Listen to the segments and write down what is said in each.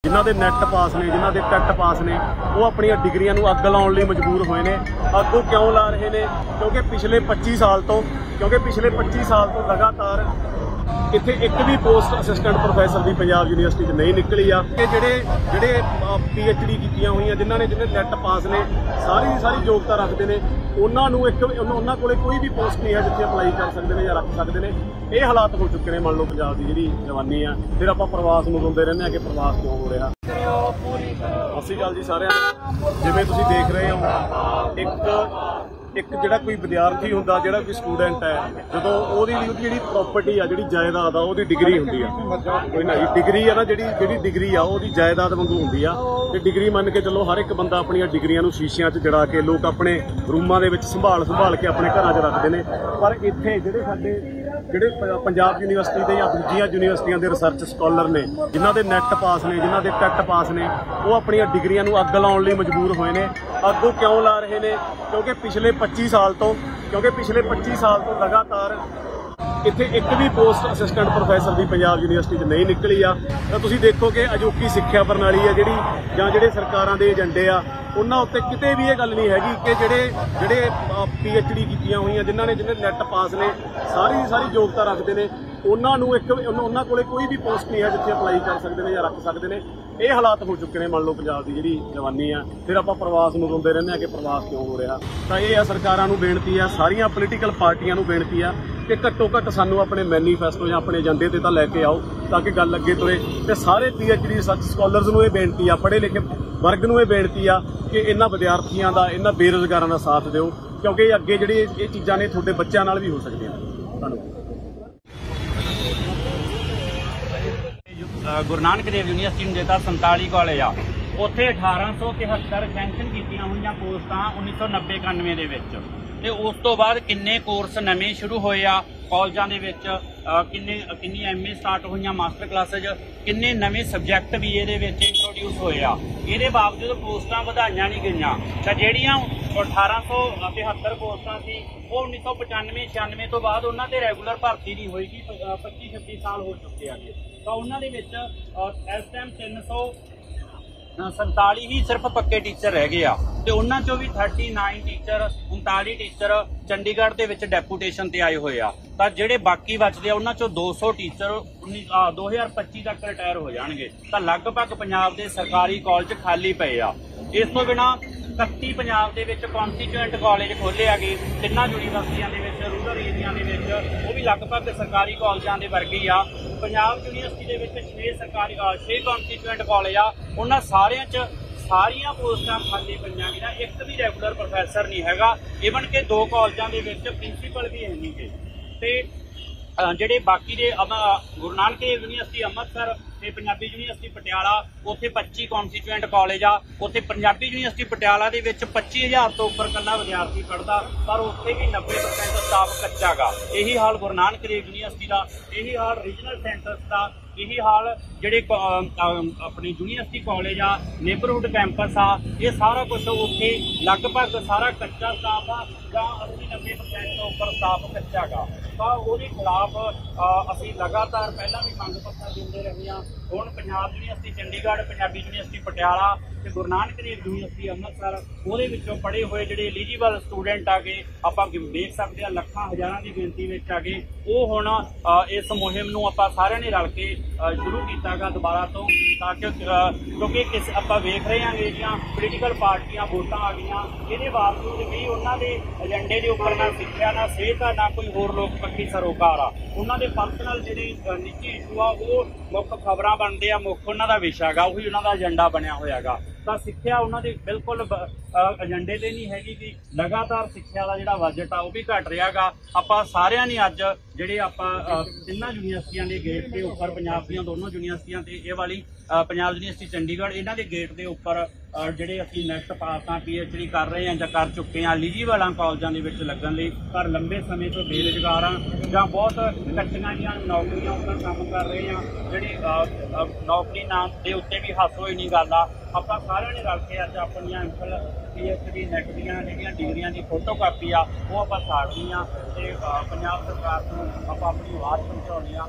जिन्हां दे नैट पास ने, जिन्हां दे टैट पास ने, वो अपनी डिग्रियां नूं अग लाउण लई मजबूर होए ने। अगों क्यों ला रहे ने? क्योंकि पिछले 25 साल तो लगातार इत्थे एक भी पोस्ट असिस्टेंट प्रोफैसर की पंजाब यूनीवर्सिटी नहीं निकली आ। ਜਿਹੜੇ PhD कीतियां हुई जिन्होंने नैट पास ने, सारी की सारी योग्यता रखते हैं, उन्होंने कोई भी पोस्ट नहीं है जिथे अपलाई कर सकते हैं या रख सकते हैं। ये हालात हो चुके हैं। मान लो पंजाब की जी जवानी है, फिर आप प्रवास में सुनते रहने कि प्रवास क्यों हो रहा। सत श्री अकाल जी सारिਆਂ ਨੂੰ। जिवें तुसीं देख रहे हो, एक जिहड़ा कोई विद्यार्थी हुंदा, जिहड़ा कोई स्टूडेंट है, जदों ओहदी जिहड़ी प्रॉपर्टी आ, जिहड़ी जायदाद आ, ओहदी डिग्री हुंदी आ। कोई ना जी डिग्री आ ना, जिहड़ी डिग्री आ ओहदी जायदाद वांगू हुंदी आ। ते डिग्री मन के चलो हर एक बंदा अपनी डिग्रियां नूं शीशियां 'च जड़ा के लोग अपने रूमां दे विच संभाल के अपने घरां 'च रखदे ने। पर इत्थे ਜਿਹੜੇ पंजाब यूनीवर्सिटी के या दूजिया यूनीवर्सिटियां के रिसर्च स्कॉलर ने, जिन्हां दे नैट पास ने, जिन्हां दे टैट पास ने, वो अपनी डिग्रियां नूं अग लाउण लई मजबूर होए ने। अगों क्यों ला रहे ने? क्योंकि पिछले 25 साल तो लगातार इत्थे एक भी पोस्ट असिस्टेंट प्रोफैसर की पंजाब यूनीवर्सिटी नहीं निकली आ। तो तुसीं देखो कि अजोकी सिक्ख्या प्रणाली है जिहड़ी, जां जिहड़े सरकारां दे एजेंडे आ, उन्हां उत्ते किते भी ये गल नहीं हैगी कि ਜਿਹੜੇ PhD कीतियां हुई जिन्होंने नैट पास ने, सारी की सारी योग्यता रखते हैं, उन्होंने कोई भी पोस्ट नहीं है जिथे अपलाई कर सकते हैं या रख सकते हैं। ये हालात हो चुके हैं। मान लो पंजाब की जी जवानी है, फिर आप प्रवास में सुनते रहने कि प्रवास क्यों हो रहा। तो ये सरकारां नूं बेनती है, सारियां पोलीटिकल पार्टियां नूं बेनती है कि घट्टो घट्ट सानू अपने मैनीफेस्टो या अपने एजेंडे ते तां लैके आओ ताकि गल अगे तुरे। ते सारे PhD रिसर्च स्कॉलर्स नूं ये बेनती आ, पढ़े लिखे वर्ग नूं ये बेनती आ कि इन्हां विद्यार्थियों का, इन्हां बेरोजगारां दा साथ दिओ, क्योंकि अगे जिहड़ी ये चीज़ां ने तुहाडे बच्चों नाल भी हो सकदियां। धन्नवाद। गुरु नानक देव यूनीवर्सिटी जेता 47 कॉलेज आ, उत्थे 1873 सैंक्शन कीतियां होईयां पोस्टां 1990-91 दे विच। ते उस तो बाद किन्ने कोर्स नਵੇਂ शुरू होए आ कॉलेजां दे विच, किन्नी MA स्टार्ट होईयां, मास्टर क्लासेज, किन्ने नਵੇਂ सब्जैक्ट भी इहदे विच इंट्रोड्यूस होए आ। इहदे बावजूद पोस्टां वधाईयां नहीं गईयां। तां ਜਿਹੜੀਆਂ 1873 पोस्टां सी वो 1995-96 तो बाद उन्हां ते रैगूलर भर्ती नहीं होएगी। 25-26 साल हो चुके हैं। तो उन्हां दे विच इस टाइम 347 ही सिर्फ पक्के टीचर रह गए आ। ते उन्हां चों भी 39 टीचर, 39 टीचर चंडीगढ़ दे विच डेपूटेशन ते आए होए आ। तां जिहड़े बाकी बचदे आ उन्हां चों 200 टीचर 2025 तक रिटायर हो जाणगे। तां लगभग पंजाब दे सरकारी कॉलेज खाली पए आ। इस तो बिना 31 पंजाब दे विच कॉन्स्टीट्यूएंट कॉलेज खोले गए, 3 यूनीवर्सिटियां दे विच, रूरल एरिया दे विच, वो भी लगभग सरकारी कॉलेजां दे वर्गे आ। पंजाब यूनीवर्सिटी दे विच 6 कॉन्स्टीट्यूएंट कॉलेज आ, उन्हां सारियां च सारियां पोस्टां खाली पईयां गईयां। एक भी रैगूलर प्रोफैसर नहीं हैगा। इवन कि 2 कॉलेजां दे विच प्रिंसीपल भी है नहीं गे। ते ਜਿਹੜੇ बाकी ਦੇ गुरु नानक देव यूनीवर्सिटी अमृतसर ते पंजाबी यूनीवर्सिटी पटियाला, उत्थे 25 कॉन्स्टीट्यूएंट कॉलेज आ। उत्थे पंजाबी यूनीवर्सिटी पटियाला दे विच 25,000 तो उपर कल्ला विद्यार्थी पढ़दा, पर उत्थे भी 90% स्टाफ कच्चा गा। यही हाल गुरु नानक देव यूनीवर्सिटी का, यही हाल रीजनल सेंटर्स का, यही हाल ਜਿਹੜੇ अपनी यूनीवर्सिटी कॉलेज आ, नेबरहुड कैंपस आ, ये सारा कुछ उत्थे लगभग सारा कच्चा स्टाफ आ, ਜਾਂ 80-90% ਤੋਂ ਉੱਪਰ ਸਟਾਫ ਕੱਚਾ ਗਾ। ਤਾਂ ਉਹਦੇ ਖਿਲਾਫ ਅਸੀਂ ਲਗਾਤਾਰ ਪਹਿਲਾਂ ਵੀ ਮੰਗ ਪੱਤਰ ਦਿੰਦੇ ਰਹੇ ਹਾਂ। ਹੁਣ ਪੰਜਾਬ ਯੂਨੀਵਰਸਿਟੀ ਚੰਡੀਗੜ੍ਹ, ਪੰਜਾਬੀ ਯੂਨੀਵਰਸਿਟੀ ਪਟਿਆਲਾ ਤੇ ਗੁਰੂ ਨਾਨਕ ਦੇਵ ਯੂਨੀਵਰਸਿਟੀ ਅੰਮ੍ਰਿਤਸਰ, ਉਹਦੇ ਵਿੱਚੋਂ ਪੜ੍ਹੇ ਹੋਏ ਜਿਹੜੇ ਐਲੀਜੀਬਲ ਸਟੂਡੈਂਟ ਆ ਗਏ, ਆਪਾਂ ਦੇਖ ਸਕਦੇ ਹਾਂ ਲੱਖਾਂ ਹਜ਼ਾਰਾਂ ਦੀ ਗਿਣਤੀ ਵਿੱਚ ਆ ਗਏ। ਉਹ ਹੁਣ ਇਸ ਮੁਹਿੰਮ ਨੂੰ ਆਪਾਂ ਸਾਰਿਆਂ ਨੇ ਰਲ ਕੇ ਸ਼ੁਰੂ ਕੀਤਾ ਗਾ ਦੁਬਾਰਾ ਤੋਂ, ਤਾਂ ਕਿ ਕਿਉਂਕਿ ਆਪਾਂ ਵੇਖ ਰਹੇ ਹਾਂ ਜਿਹੜੀਆਂ ਪੋਲੀਟੀਕਲ ਪਾਰਟੀਆਂ ਵੋਟਾਂ ਆ ਗਈਆਂ, ਇਹਦੇ ਬਾਵਜੂਦ ਵੀ ਉਹਨਾਂ ਦੇ ਏਜੰਡੇ ਦੇ ਉੱਪਰ ਨਾ ਸਿੱਖਿਆ, ਨਾ ਸਿਹਤ ਆ, ਨਾ ਕੋਈ ਹੋਰ ਲੋਕ ਪੱਖੀ ਸਰੋਕਾਰ ਆ। ਉਹਨਾਂ ਦੇ ਪਰਸਨਲ ਜਿਹੜੇ ਨਿੱਜੀ ਇਸ਼ੂ ਆ ਉਹ ਮੁੱਖ ਖਬਰਾਂ ਬਣਦੇ ਆ, ਮੁੱਖ ਉਹਨਾਂ ਦਾ ਵਿਸ਼ਾ ਗਾ, ਉਹੀ ਉਹਨਾਂ ਦਾ ਏਜੰਡਾ ਬਣਿਆ ਹੋਇਆ ਗਾ। ਤਾਂ ਸਿੱਖਿਆ ਉਹਨਾਂ ਦੇ ਬਿਲਕੁਲ ਏਜੰਡੇ ਤੇ ਨਹੀਂ ਹੈਗੀ ਕਿ ਲਗਾਤਾਰ ਸਿੱਖਿਆ ਦਾ ਜਿਹੜਾ ਬਜਟ ਆ ਉਹ ਵੀ ਘਟ ਰਿਹਾ ਗਾ। ਆਪਾਂ ਸਾਰਿਆਂ ਨੇ ਅੱਜ ਜਿਹੜੇ ਆਪਾਂ 3 ਯੂਨੀਵਰਸਿਟੀਆਂ ਦੇ ਗੇਟ ਦੇ ਉੱਪਰ, ਪੰਜਾਬ ਦੀਆਂ ਦੋਨੋਂ ਯੂਨੀਵਰਸਿਟੀਆਂ ਤੇ ਇਹ ਵਾਲੀ पंजाब यूनीवर्सिटी चंडीगढ़, इन्हां दे गेट के उपर ਜਿਹੜੇ ਅਸੀਂ ਨੈਕਸਟ ਪਾਸ ਆ, PhD ਕਰ ਰਹੇ ਹਾਂ ਜਾਂ ਕਰ ਚੁੱਕੇ ਹਾਂ, ਐਲੀਜੀਬਲ ਆ ਕਾਲਜਾਂ ਦੇ ਵਿੱਚ ਲੱਗਣ ਲਈ, ਪਰ ਲੰਬੇ ਸਮੇਂ ਤੋਂ ਬੇਰੁਜ਼ਗਾਰ ਆ ਜਾਂ ਬਹੁਤ ਕੱਚੀਆਂ ਜਿਹੀਆਂ ਨੌਕਰੀਆਂ ਉੱਪਰ ਕੰਮ ਕਰ ਰਹੇ ਹਾਂ, ਜਿਹੜੀ ਨੌਕਰੀ ਨਾਂ ਦੇ ਉੱਤੇ ਵੀ ਹੱਥ ਹੋਈ ਨਹੀਂ ਗੱਲ ਆ। ਆਪਾਂ ਸਾਰਿਆਂ ਨੇ ਰਲ ਕੇ ਅੱਜ ਆਪਣੀਆਂ MPhil, PhD, ਨੈਟ ਦੀਆਂ ਜਿਹੜੀਆਂ ਡਿਗਰੀਆਂ ਦੀ ਫੋਟੋ ਕਾਪੀ ਆ ਉਹ ਆਪਾਂ ਸਾੜਨੀ ਆ ਤੇ ਪੰਜਾਬ ਸਰਕਾਰ ਨੂੰ ਆਪਾਂ ਆਪਣੀ ਆਵਾਜ਼ ਪਹੁੰਚਾਉਣੀ ਆ।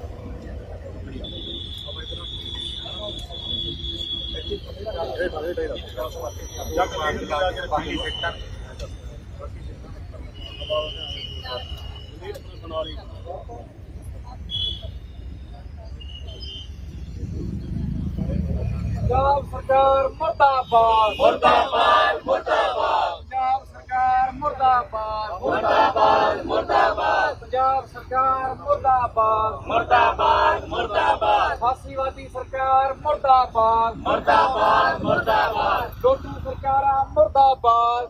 ਪੰਜਾਬ ਸਰਕਾਰ ਮੁਰਦਾਬਾਦ ਮੁਰਦਾਬਾਦ ਮੁਰਦਾਬਾਦ ਪੰਜਾਬ ਸਰਕਾਰ ਮੁਰਦਾਬਾਦ ਮੁਰਦਾਬਾਦ ਮੁਰਦਾਬਾਦ ਪੰਜਾਬ ਸਰਕਾਰ ਮੁਰਦਾਬਾਦ ਮੁਰਦਾਬਾਦ ਮੁਰਦਾਬਾਦ ਫਾਸੀਵਾਦੀ ਸਰਕਾਰ ਮੁਰਦਾਬਾਦ ਮੁਰਦਾਬਾਦ ਮੁਰਦਾਬਾਦ ਲੋਟੂ ਸਰਕਾਰਾਂ ਮੁਰਦਾਬਾਦ